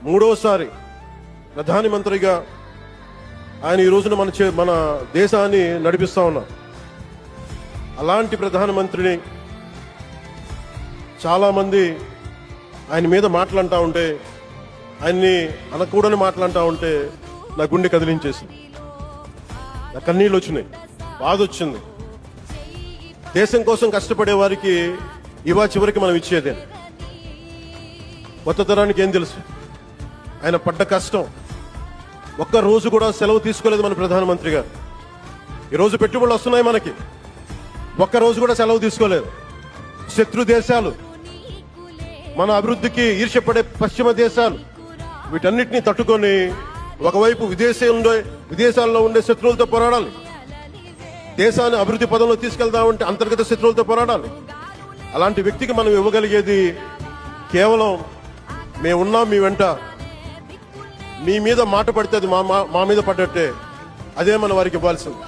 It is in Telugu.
మూడోసారి ప్రధానమంత్రిగా ఆయన ఈ రోజున మన దేశాన్ని నడిపిస్తా ఉన్నారు. అలాంటి ప్రధానమంత్రిని చాలామంది ఆయన మీద మాట్లాడుతూ ఉంటే, ఆయన్ని అనకూడని మాట్లాడుతూ ఉంటే నా గుండె కదిలించేసింది, నా కన్నీళ్ళు వచ్చినాయి, బాధ వచ్చింది. దేశం కోసం కష్టపడే వారికి ఇవా చివరికి మనం ఇచ్చేదే. కొత్త తరానికి ఏం తెలుసు ఆయన పడ్డ కష్టం? ఒక్క రోజు కూడా సెలవు తీసుకోలేదు మన ప్రధానమంత్రి గారు. ఈరోజు పెట్టుబడులు వస్తున్నాయి మనకి, ఒక్క రోజు కూడా సెలవు తీసుకోలేదు. శత్రు దేశాలు, మన అభివృద్ధికి ఈర్ష్యపడే పశ్చిమ దేశాలు, వీటన్నిటిని తట్టుకొని ఒకవైపు విదేశాల్లో ఉండే శత్రువులతో పోరాడాలి, దేశాన్ని అభివృద్ధి పదంలో తీసుకెళ్దామంటే అంతర్గత శత్రువులతో పోరాడాలి. అలాంటి వ్యక్తికి మనం ఇవ్వగలిగేది కేవలం మేమున్నాం మీ వెంట, మీ మీద మాట పడితే అది మా మీద పడ్డట్టే, అదే మన వారికి ఇవ్వాల్సింది.